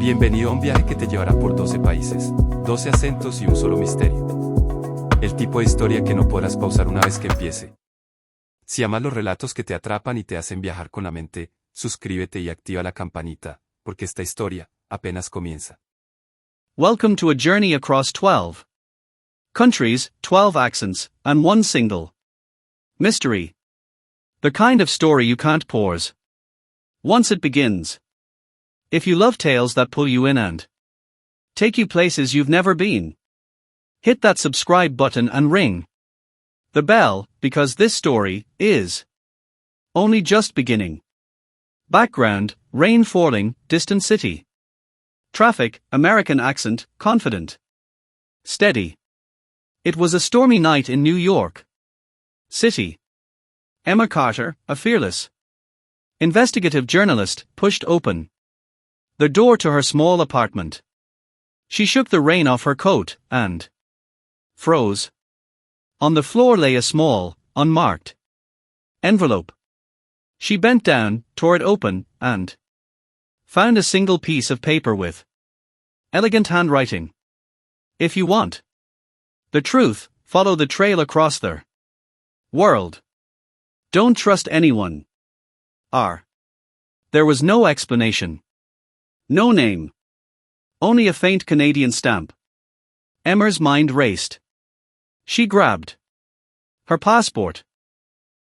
Bienvenido a un viaje que te llevará por 12 países, 12 acentos y un solo misterio. El tipo de historia que no podrás pausar una vez que empiece. Si amas los relatos que te atrapan y te hacen viajar con la mente, suscríbete y activa la campanita, porque esta historia apenas comienza. Welcome to a journey across 12 countries, 12 accents, and one single mystery. The kind of story you can't pause once it begins. If you love tales that pull you in and take you places you've never been, hit that subscribe button and ring the bell, because this story is only just beginning. Background: rain falling, distant city. Traffic: American accent, confident, steady. It was a stormy night in New York City. Emma Carter, a fearless investigative journalist, pushed open the door to her small apartment. She shook the rain off her coat and froze. On the floor lay a small, unmarked envelope. She bent down, tore it open, and found a single piece of paper with elegant handwriting. If you want the truth, follow the trail across the world. Don't trust anyone. There was no explanation. No name. Only a faint Canadian stamp. Emma's mind raced. She grabbed her passport.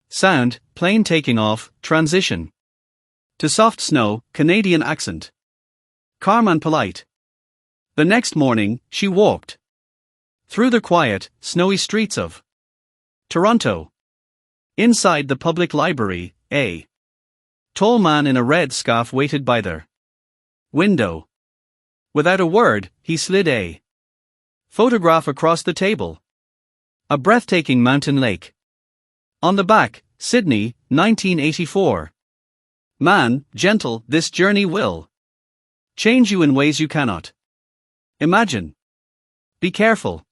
Sound: plane taking off, transition to soft snow, Canadian accent. Calm and polite. The next morning, she walked through the quiet, snowy streets of Toronto. Inside the public library, a tall man in a red scarf waited by the window. Without a word, he slid a photograph across the table. A breathtaking mountain lake. On the back, Sydney, 1984. Man, gentle, this journey will change you in ways you cannot imagine. Be careful.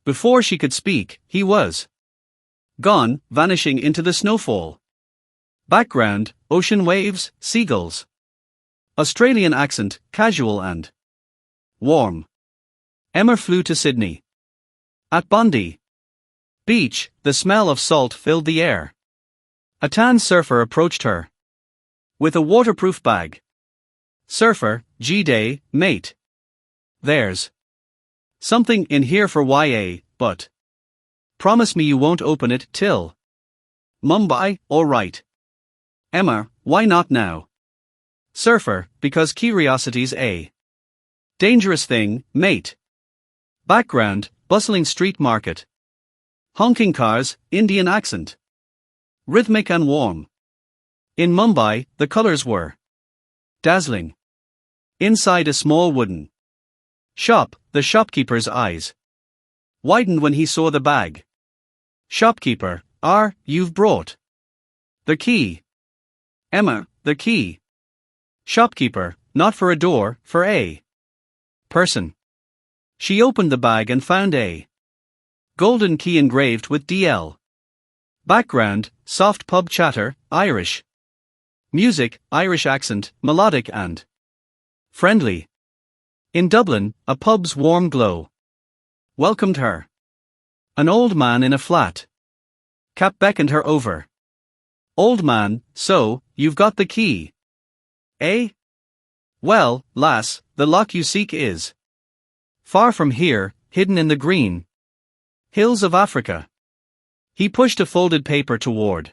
Before she could speak, he was gone, vanishing into the snowfall. Background: ocean waves, seagulls. Australian accent, casual and warm. Emma flew to Sydney. At Bondi Beach, the smell of salt filled the air. A tan surfer approached her with a waterproof bag. Surfer: G-Day, mate. There's something in here for YA, but promise me you won't open it till Mumbai. All right. Emma: why not now? Surfer: because curiosity's a dangerous thing, mate. Background: bustling street market. Honking cars, Indian accent. Rhythmic and warm. In Mumbai, the colors were dazzling. Inside a small wooden shop, the shopkeeper's eyes widened when he saw the bag. Shopkeeper: you've brought the key. Emma: the key. Shopkeeper: not for a door, for a person. She opened the bag and found a golden key engraved with DL. Background: soft pub chatter, Irish music, Irish accent, melodic and friendly. In Dublin, a pub's warm glow welcomed her. An old man in a flat cap beckoned her over. Old man: so, you've got the key, eh? Well, lass, the lock you seek is far from here, hidden in the green hills of Africa. He pushed a folded paper toward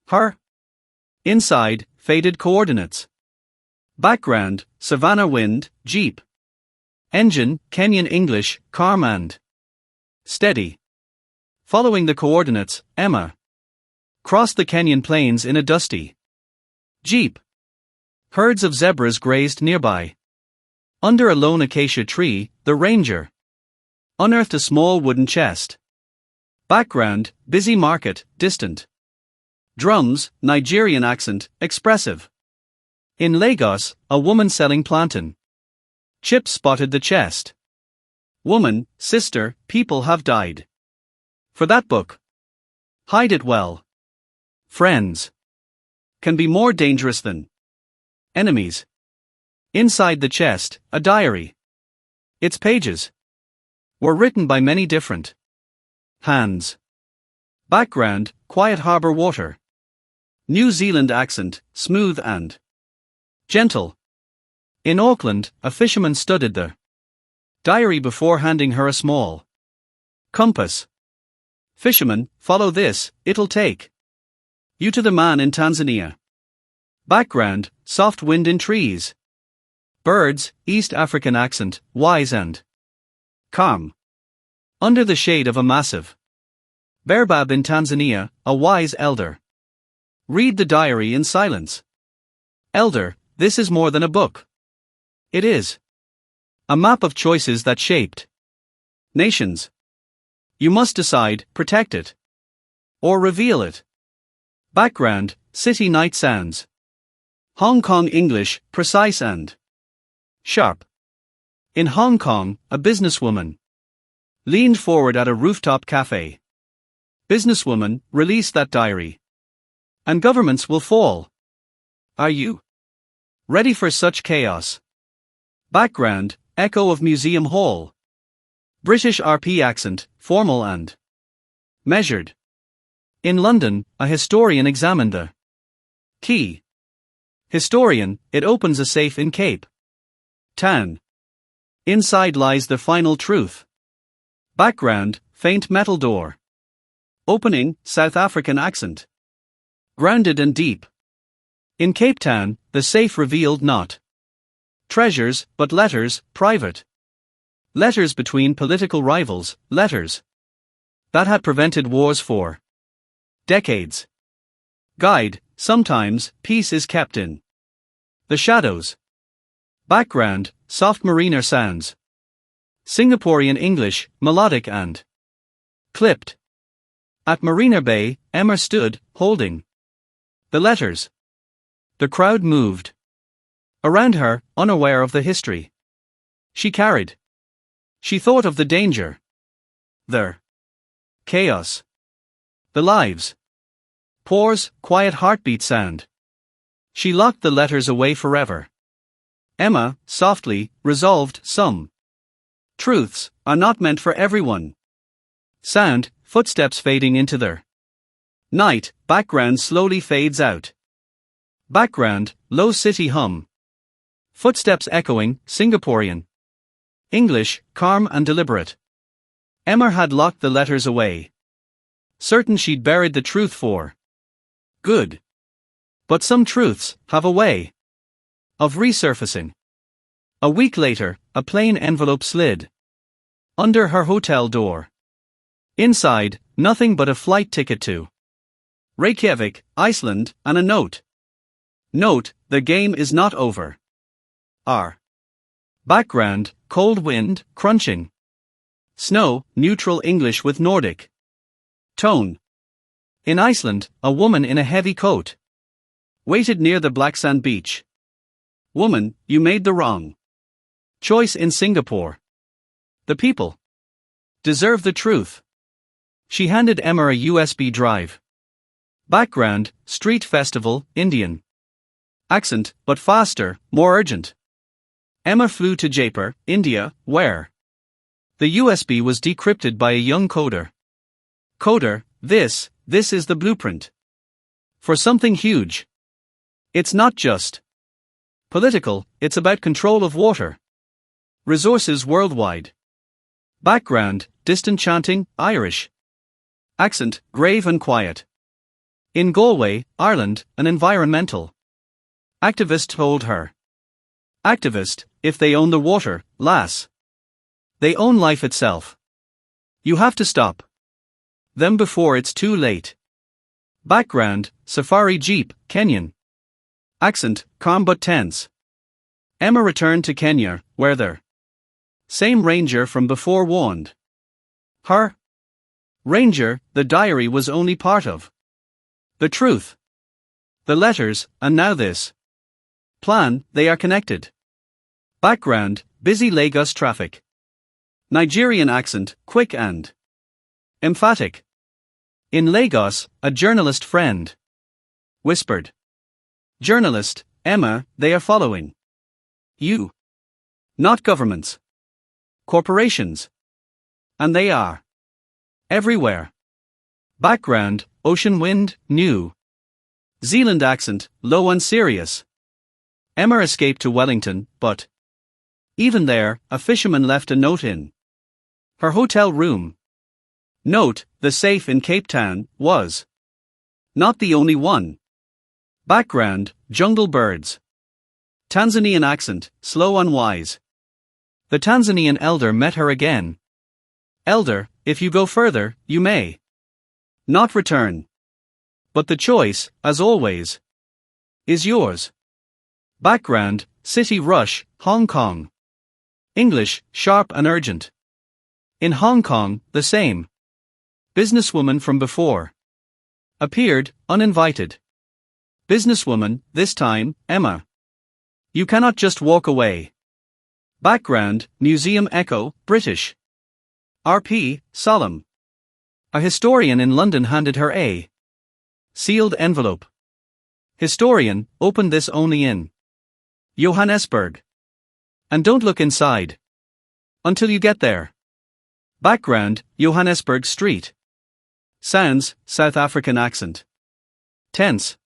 her. Inside, faded coordinates. Background: Savannah wind, Jeep engine, Kenyan English, calm and steady. Following the coordinates, Emma crossed the Kenyan plains in a dusty Jeep. Herds of zebras grazed nearby. Under a lone acacia tree, the ranger unearthed a small wooden chest. Background: busy market, distant drums, Nigerian accent, expressive. In Lagos, a woman selling plantain chips spotted the chest. Woman: sister, people have died for that book. Hide it well. Friends can be more dangerous than enemies. Inside the chest, a diary. Its pages were written by many different hands. Background, quiet harbour water. New Zealand accent, smooth and gentle. In Auckland, a fisherman studied the diary before handing her a small compass. Fisherman, follow this, it'll take you to the man in Tanzania. Background, soft wind in trees. Birds, East African accent, wise and calm. Under the shade of a massive baobab in Tanzania, a wise elder. Read the diary in silence. Elder, this is more than a book. It is a map of choices that shaped nations. You must decide, protect it, or reveal it. Background, city night sounds. Hong Kong English, precise and sharp. In Hong Kong, a businesswoman leaned forward at a rooftop cafe. Businesswoman, release that diary, and governments will fall. Are you ready for such chaos? Background, echo of museum hall. British RP accent, formal and measured. In London, a historian examined the key. Historian, it opens a safe in Cape Town. Inside lies the final truth. Background, faint metal door. Opening, South African accent. Grounded and deep. In Cape Town, the safe revealed not treasures, but letters, private. Letters between political rivals, letters that had prevented wars for decades. Guide, sometimes, peace is kept in the shadows. Background, soft mariner sounds. Singaporean English, melodic and clipped. At Marina Bay, Emma stood, holding the letters. The crowd moved around her, unaware of the history she carried. She thought of the danger, the chaos, the lives. Pause, quiet heartbeat sound. She locked the letters away forever. Emma, softly, resolved, some truths are not meant for everyone. Sound, footsteps fading into the night, background slowly fades out. Background, low city hum. Footsteps echoing, Singaporean English, calm and deliberate. Emma had locked the letters away, certain she'd buried the truth for good. But some truths have a way of resurfacing. A week later, a plain envelope slid under her hotel door. Inside, nothing but a flight ticket to Reykjavik, Iceland, and a note. Note, the game is not over. R. Background, cold wind, crunching snow, neutral English with Nordic tone. In Iceland, a woman in a heavy coat waited near the black sand beach. Woman, you made the wrong choice in Singapore. The people deserve the truth. She handed Emma a USB drive. Background, street festival, Indian accent, but faster, more urgent. Emma flew to Jaipur, India, where the USB was decrypted by a young coder. Coder, this is the blueprint for something huge. It's not just political, it's about control of water resources worldwide. Background, distant chanting, Irish accent, grave and quiet. In Galway, Ireland, an environmental activist told her. Activist, if they own the water, lass, they own life itself. You have to stop them before it's too late. Background, safari jeep, Kenyan accent, calm but tense. Emma returned to Kenya, where the same ranger from before warned her. Ranger, the diary was only part of the truth. The letters, and now this plan, they are connected. Background, busy Lagos traffic. Nigerian accent, quick and emphatic. In Lagos, a journalist friend whispered. Journalist, Emma, they are following You. Not governments. Corporations. And they are. Everywhere. Background, ocean wind, New Zealand accent, low and serious. Emma escaped to Wellington, but even there, a fisherman left a note in her hotel room. Note, the safe in Cape Town was not the only one. Background, jungle birds. Tanzanian accent, slow and wise. The Tanzanian elder met her again. Elder, if you go further, you may not return. But the choice, as always, is yours. Background, city rush, Hong Kong. English, sharp and urgent. In Hong Kong, the same businesswoman from before appeared, uninvited. Businesswoman, this time, Emma. You cannot just walk away. Background, museum echo, British. RP, solemn. A historian in London handed her a sealed envelope. Historian, open this only in Johannesburg. And don't look inside until you get there. Background, Johannesburg Street. Sounds, South African accent. Tense.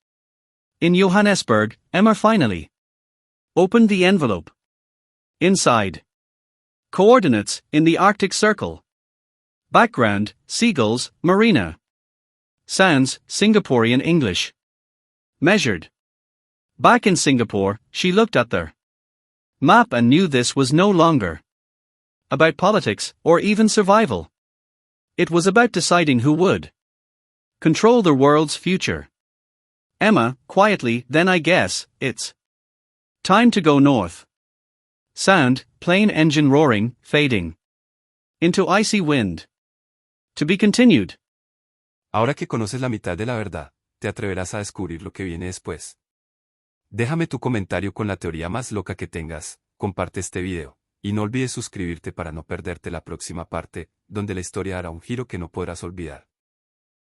In Johannesburg, Emma finally opened the envelope. Inside. Coordinates, in the Arctic Circle. Background, seagulls, marina. Sounds, Singaporean English. Measured. Back in Singapore, she looked at their map and knew this was no longer about politics, or even survival. It was about deciding who would control the world's future. Emma, quietly, then I guess, it's time to go north. Sound, plane engine roaring, fading into icy wind. To be continued. Ahora que conoces la mitad de la verdad, te atreverás a descubrir lo que viene después. Déjame tu comentario con la teoría más loca que tengas, comparte este video, y no olvides suscribirte para no perderte la próxima parte, donde la historia hará un giro que no podrás olvidar.